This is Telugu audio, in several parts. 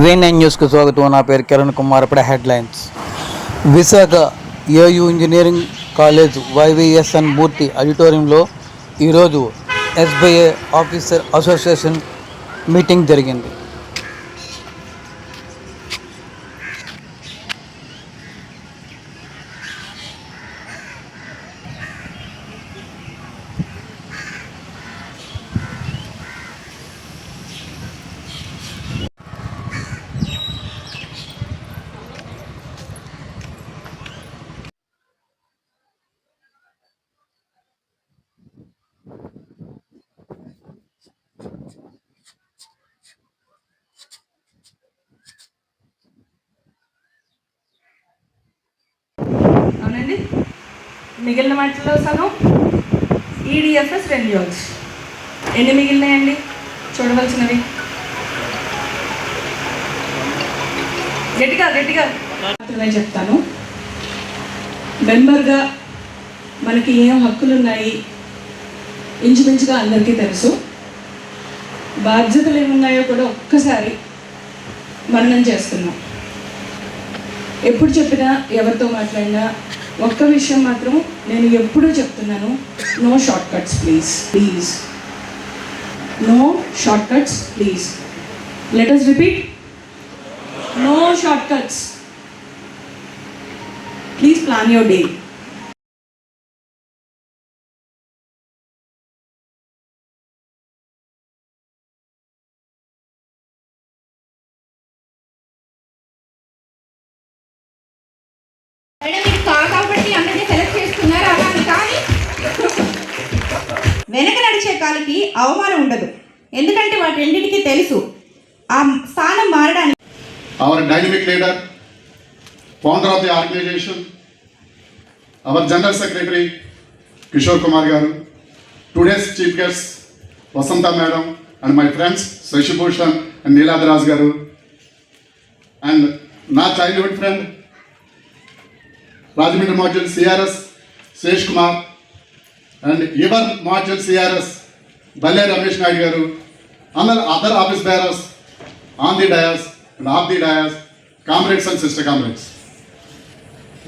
V9 న్యూస్కు స్వాగతం. నా పేరు కిరణ్ కుమార్. ఇప్పుడు headlines. Visakha AU engineering college YVSN మూర్తి ఆడిటోరియంలో ఈరోజు SBI ఆఫీసర్ అసోసియేషన్ మీటింగ్ జరిగింది. అవునండి. మిగిలిన వాటిలో సగం EDFS రెన్యూవల్స్. ఎన్ని మిగిలినాయండి చూడవలసినవి? గట్టిగా మాత్రమే చెప్తాను. మెంబర్గా మనకి ఏం హక్కులు ఉన్నాయి ఇంచుమించుగా అందరికీ తెలుసు. బాధ్యతలు ఏమున్నాయో కూడా ఒక్కసారి మననం చేసుకున్నాం. ఎప్పుడు చెప్పినా ఎవరితో మాట్లాడినా ఒక్క విషయం మాత్రం నేను ఎప్పుడూ చెప్తున్నాను, no short cuts please, no short cuts please. Let us repeat, no short cuts. Please plan your day. కాబట్టి అందరినీ సెలెక్ట్ చేస్తున్నారు అలా కానీ వెనక నడిచే కాలికి అవమానం ఉండదు. ఎందుకంటే వాటి రెండింటికి తెలుసు ఆ స్థానం మారడానికి. Our dynamic leader, founder of the organisation, our general secretary Kishore Kumar garu, today's chief guest Vasantha madam and my friends Shashibhushan and Niladraj garu, and నా childhood friend Rajahmundry module CRS Shesh Kumar, and your module CRS Balle Ramesh Naidu garu, other office bearers on the dais and of the dais, comrades and sister comrades.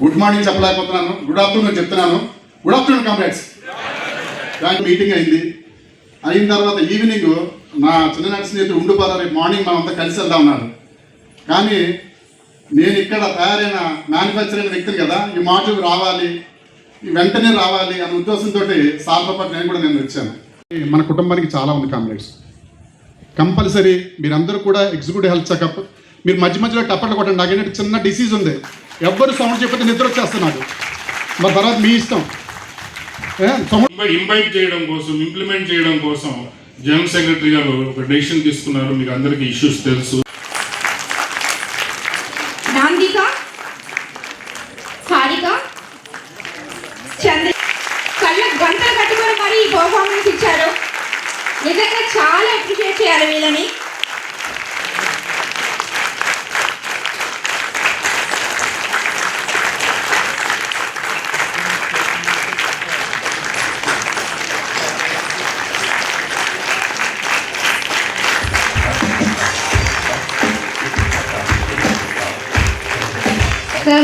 Good morning చెప్పలేకపోతున్నాను, గుడ్ ఆఫ్టర్నూన్ చెప్తున్నాను. Good afternoon comrades. మీటింగ్ అయిన తర్వాత ఈవినింగ్ నా చిన్ననాటి స్నేహితుడు ఉండిపోతారు, రేపు మార్నింగ్ మనం అంతా కలిసి వెళ్దాం ఉన్నారు. కానీ నేను ఇక్కడ తయారైన మ్యానుఫ్యాక్చరింగ్ వ్యక్తిని కదా, ఈ మాడ్యూల్ రావాలి, ఈ వెంటనే రావాలి అనే ఉద్దేశంతో సార్తో పాటు నేను వచ్చాను. మన కుటుంబానికి చాలా ఉంది కామ్రేడ్స్. కంపల్సరీ మీరందరూ కూడా ఎగ్జిక్యూటివ్ హెల్త్ చెకప్. మీరు మధ్య మధ్యలో టప్పట్లు కొట్టండి. నాకేంటంటే చిన్న డిసీజ్ ఉంది, ఎవ్వరు సౌండ్ చెప్పితే నిద్ర వచ్చేస్తున్నాడు. మరి తర్వాత మీ ఇష్టం. ఇంబైట్ చేయడం కోసం, ఇంప్లిమెంట్ చేయడం కోసం జనరల్ సెక్రటరీ గారు ఒక డెసిషన్ తీసుకున్నారు. మీకు అందరికీ ఇష్యూస్ తెలుసు. నాందిక, సారిక, చంద్ర కళ్ళ గంటలు కట్టుకొని మరి ఈ పర్ఫార్మెన్స్ ఇచ్చారు. నిజంగా చాలా అప్రిషియేట్ చేయాలి వీళ్ళని.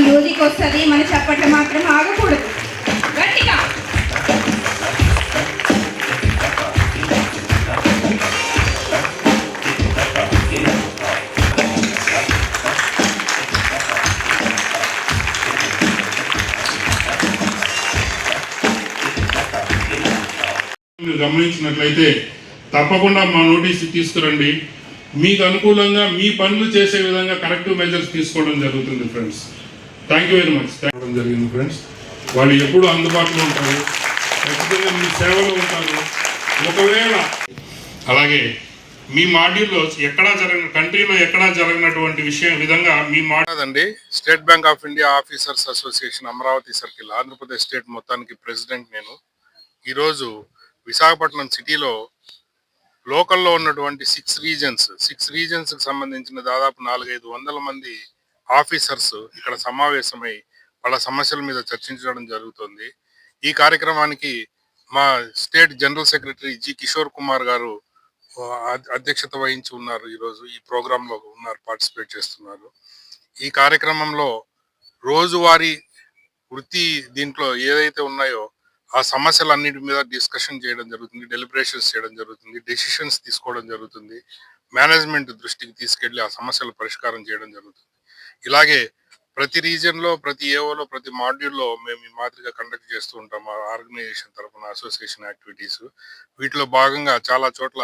మ్యూజిక్ వస్తుంది, మన చప్పట్లు మాత్రం ఆగకూడదు. గట్టిగా గమనించినట్లయితే తప్పకుండా మా నోటీస్ తీసుకురండి. మీకు అనుకూలంగా మీ పనులు చేసే విధంగా కరెక్టివ్ మెజర్స్ తీసుకోవడం జరుగుతుంది friends. Thank you very much. జరిగింది ఫ్రెండ్స్. వాళ్ళు ఎప్పుడు అందుబాటులో ఉంటారు, ఖచ్చితంగా మీ సేవలో ఉంటారు. ఒకవేళ అలాగే మీ మాడ్యూల్లో కంట్రీలో ఎక్కడా జరగనటువంటి విధంగా మీ మాట్లాడండి. State bank of India officers association Amaravati circle, Andhra Pradesh state మొత్తానికి ప్రెసిడెంట్ నేను. ఈరోజు విశాఖపట్నం సిటీలో లోకల్లో ఉన్నటువంటి 6 రీజన్స్కి సంబంధించిన దాదాపు 400-500 మంది ఆఫీసర్స్ ఇక్కడ సమావేశమై వాళ్ళ సమస్యల మీద చర్చించడం జరుగుతుంది. ఈ కార్యక్రమానికి మా state general secretary G Kishore Kumar గారు అధ్యక్షత వహించి ఉన్నారు. ఈరోజు ఈ ప్రోగ్రాంలో ఉన్నారు, పార్టిసిపేట్ చేస్తున్నారు. ఈ కార్యక్రమంలో రోజువారీ వృత్తి దీంట్లో ఏదైతే ఉన్నాయో ఆ సమస్యలన్నిటి మీద డిస్కషన్ చేయడం జరుగుతుంది, డెలిబరేషన్స్ చేయడం జరుగుతుంది, డెసిషన్స్ తీసుకోవడం జరుగుతుంది, మేనేజ్మెంట్ దృష్టికి తీసుకెళ్లి ఆ సమస్యల పరిష్కారం చేయడం జరుగుతుంది. ఇలాగే ప్రతి రీజియన్లో, ప్రతి ఏఓలో, ప్రతి మాడ్యూల్లో మేము ఈ మాదిరిగా కండక్ట్ చేస్తూ ఉంటాం. ఆ ఆర్గనైజేషన్ తరఫున అసోసియేషన్ యాక్టివిటీస్, వీటిలో భాగంగా చాలా చోట్ల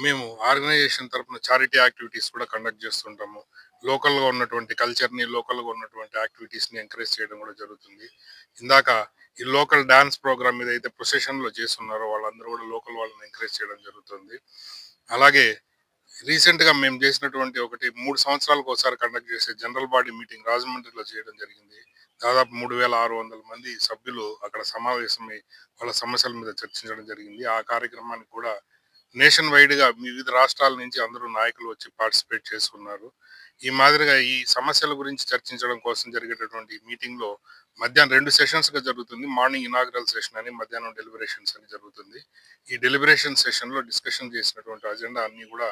మేము ఆర్గనైజేషన్ తరఫున చారిటీ యాక్టివిటీస్ కూడా కండక్ట్ చేస్తుంటాము. లోకల్గా ఉన్నటువంటి కల్చర్ని, లోకల్గా ఉన్నటువంటి యాక్టివిటీస్ని ఎంకరేజ్ చేయడం కూడా జరుగుతుంది. ఇందాక ఈ లోకల్ డాన్స్ ప్రోగ్రామ్ మీద అయితే ప్రొసెషన్లో చేస్తున్నారో వాళ్ళందరూ కూడా లోకల్ వాళ్ళని ఎంకరేజ్ చేయడం జరుగుతుంది. అలాగే రీసెంట్గా మేము చేసినటువంటి 3 సంవత్సరాలకు ఒకసారి కండక్ట్ చేసే జనరల్ బాడీ మీటింగ్ రాజమండ్రిలో చేయడం జరిగింది. దాదాపు 3600 మంది సభ్యులు అక్కడ సమావేశమై వాళ్ళ సమస్యల మీద చర్చించడం జరిగింది. ఆ కార్యక్రమానికి కూడా నేషన్ వైడ్గా వివిధ రాష్ట్రాల నుంచి అందరూ నాయకులు వచ్చి పార్టిసిపేట్ చేసుకున్నారు. ఈ మాదిరిగా ఈ సమస్యల గురించి చర్చించడం కోసం జరిగేటటువంటి మీటింగ్లో మధ్యాహ్నం 2 సెషన్స్గా జరుగుతుంది. మార్నింగ్ ఇనాగ్రల్ సెషన్ అని, మధ్యాహ్నం డెలిబరేషన్స్ అని జరుగుతుంది. ఈ డెలిబరేషన్ సెషన్లో డిస్కషన్ చేసినటువంటి అజెండా అన్నీ కూడా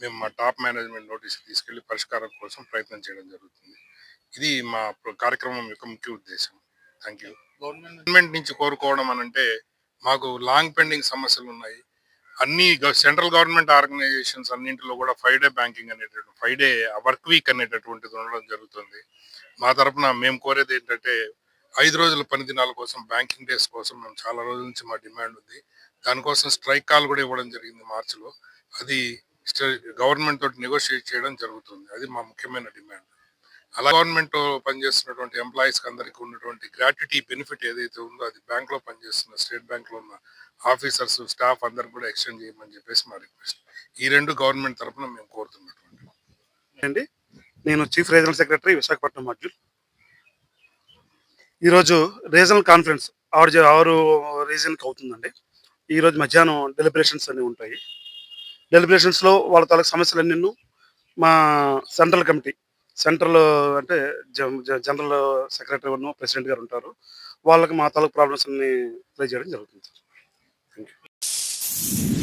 మేము మా టాప్ మేనేజ్మెంట్ నోటీస్కి తీసుకెళ్లి పరిష్కారం కోసం ప్రయత్నం చేయడం జరుగుతుంది. ఇది మా కార్యక్రమం యొక్క ముఖ్య ఉద్దేశం. Thank you. గవర్నమెంట్ నుంచి కోరుకోవడం అనంటే మాకు లాంగ్ పెండింగ్ సమస్యలు ఉన్నాయి. అన్ని సెంట్రల్ గవర్నమెంట్ ఆర్గనైజేషన్స్ అన్నింటిలో కూడా 5 డే బ్యాంకింగ్ అనేటటువంటి 5 డే వర్క్ వీక్ అనేటటువంటిది ఉండడం జరుగుతుంది. మా తరఫున మేము కోరేది ఏంటంటే 5 రోజుల పని దినాల కోసం, బ్యాంకింగ్ డేస్ కోసం మేము చాలా రోజుల నుంచి మా డిమాండ్ ఉంది. దానికోసం స్ట్రైక్ కాల్ కూడా ఇవ్వడం జరిగింది మార్చిలో. అది గవర్నమెంట్ తోటి నెగోషియేట్ చేయడం జరుగుతుంది. అది మా ముఖ్యమైన డిమాండ్. అలా గవర్నమెంట్ పనిచేస్తున్నటువంటి ఎంప్లాయీస్కి అందరికీ ఉన్నటువంటి గ్రాట్యుటీ బెనిఫిట్ ఏదైతే ఉందో అది బ్యాంక్లో పనిచేస్తున్న స్టేట్ బ్యాంక్లో ఉన్న ఆఫీసర్స్, స్టాఫ్ అందరికి కూడా ఎక్స్టెండ్ చేయమని చెప్పేసి మా రిక్వెస్ట్. ఈ 2 గవర్నమెంట్ తరఫున మేము కోరుతున్నటువంటి అండి. నేను chief regional secretary Visakhapatnam module. ఈరోజు రీజనల్ కాన్ఫరెన్స్ ఆరు రీజన్కి అవుతుందండి. ఈరోజు మధ్యాహ్నం డెలిబరేషన్స్ అన్నీ ఉంటాయి. డెలిబరేషన్స్లో వాళ్ళ తాలూకు సమస్యలన్నీ మా సెంట్రల్ కమిటీ, సెంట్రల్ అంటే జనరల్ సెక్రటరీ ఉన్న ప్రెసిడెంట్ గారు ఉంటారు. వాళ్ళకి మా తాలూకు ప్రాబ్లమ్స్ అన్ని ప్లే చేయడం జరుగుతుంది. Thank you.